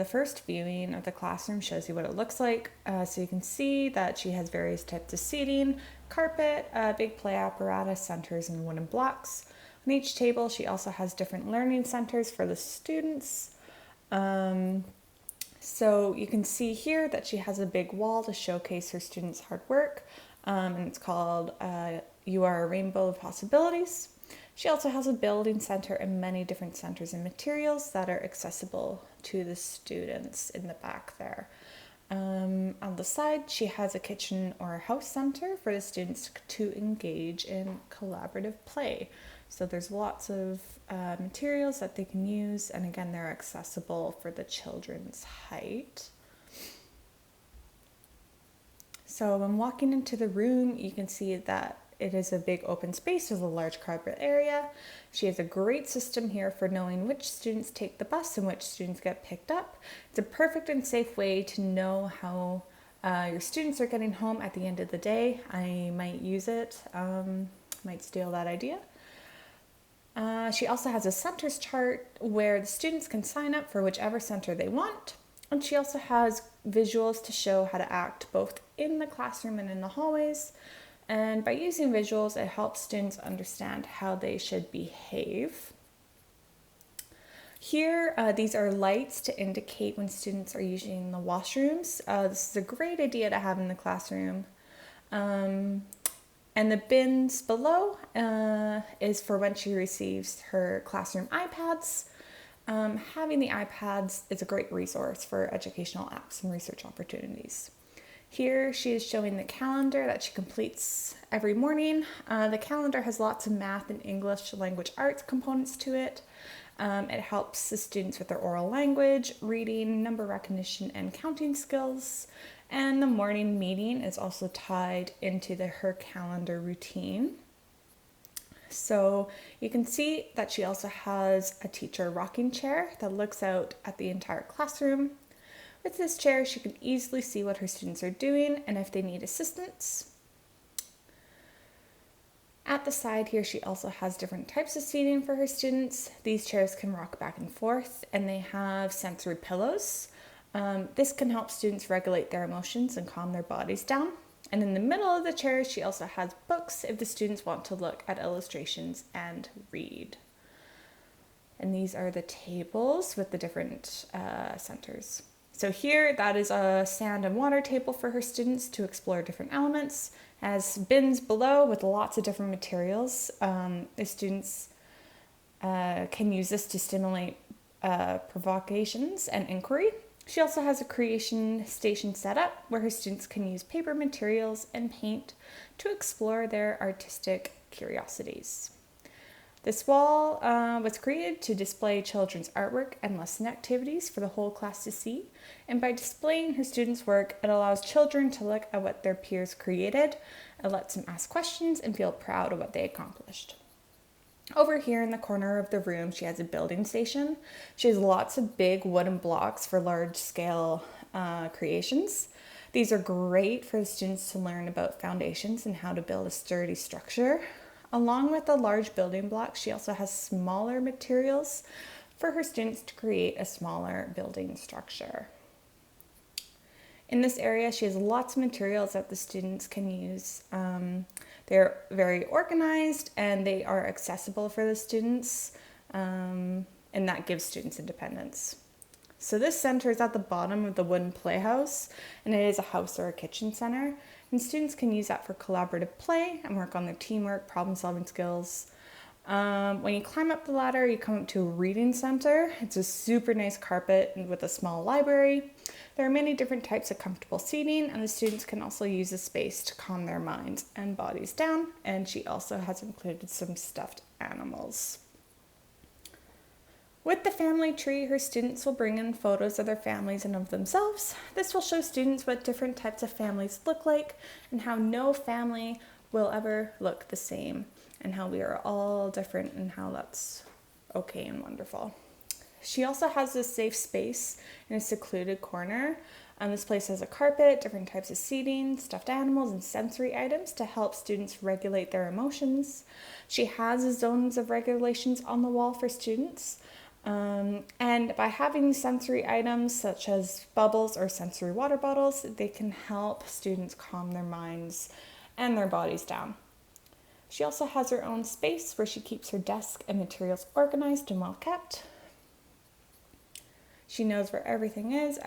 The first viewing of the classroom shows you what it looks like. So you can see that she has various types of seating, carpet, big play apparatus, centers, and wooden blocks. On each table, she also has different learning centers for the students. So you can see here that she has a big wall to showcase her students' hard work, and it's called You Are a Rainbow of Possibilities. She also has a building center and many different centers and materials that are accessible to the students in the back there. On the side, she has a kitchen or a house center for the students to engage in collaborative play. So there's lots of materials that they can use, and again, they're accessible for the children's height. So when walking into the room, you can see that it is a big open space with a large carpet area. She has a great system here for knowing which students take the bus and which students get picked up. It's a perfect and safe way to know how your students are getting home at the end of the day. I might use it, might steal that idea. She also has a centers chart where the students can sign up for whichever center they want. And she also has visuals to show how to act both in the classroom and in the hallways. And by using visuals, it helps students understand how they should behave. Here, these are lights to indicate when students are using the washrooms. This is a great idea to have in the classroom. And the bins below is for when she receives her classroom iPads. Having the iPads is a great resource for educational apps and research opportunities. Here she is showing the calendar that she completes every morning. The calendar has lots of math and English language arts components to it. It helps the students with their oral language, reading, number recognition, and counting skills. And the morning meeting is also tied into her calendar routine. So you can see that she also has a teacher rocking chair that looks out at the entire classroom. With this chair, she can easily see what her students are doing and if they need assistance. At the side here, she also has different types of seating for her students. These chairs can rock back and forth, and they have sensory pillows. This can help students regulate their emotions and calm their bodies down. And in the middle of the chair, she also has books if the students want to look at illustrations and read. And these are the tables with the different centers. So here, that is a sand and water table for her students to explore different elements. Has bins below with lots of different materials. The students can use this to stimulate provocations and inquiry. She also has a creation station set up where her students can use paper materials and paint to explore their artistic curiosities. This wall was created to display children's artwork and lesson activities for the whole class to see. And by displaying her students' work, it allows children to look at what their peers created. It lets them ask questions and feel proud of what they accomplished. Over here in the corner of the room, she has a building station. She has lots of big wooden blocks for large-scale creations. These are great for the students to learn about foundations and how to build a sturdy structure. Along with the large building blocks, she also has smaller materials for her students to create a smaller building structure. In this area, she has lots of materials that the students can use. They're very organized and they are accessible for the students, and that gives students independence. So this center is at the bottom of the wooden playhouse, and it is a house or a kitchen center. And students can use that for collaborative play and work on their teamwork, problem-solving skills. When you climb up the ladder, you come up to a reading center. It's a super nice carpet with a small library. There are many different types of comfortable seating, and the students can also use the space to calm their minds and bodies down. And she also has included some stuffed animals. With the family tree, her students will bring in photos of their families and of themselves. This will show students what different types of families look like and how no family will ever look the same and how we are all different and how that's okay and wonderful. She also has a safe space in a secluded corner. This place has a carpet, different types of seating, stuffed animals, and sensory items to help students regulate their emotions. She has zones of regulations on the wall for students. And by having sensory items such as bubbles or sensory water bottles, they can help students calm their minds and their bodies down. She also has her own space where she keeps her desk and materials organized and well kept. She knows where everything is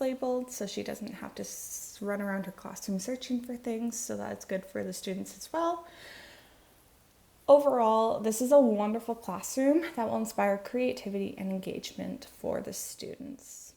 labeled, so she doesn't have to run around her classroom searching for things, so that's good for the students as well. Overall, this is a wonderful classroom that will inspire creativity and engagement for the students.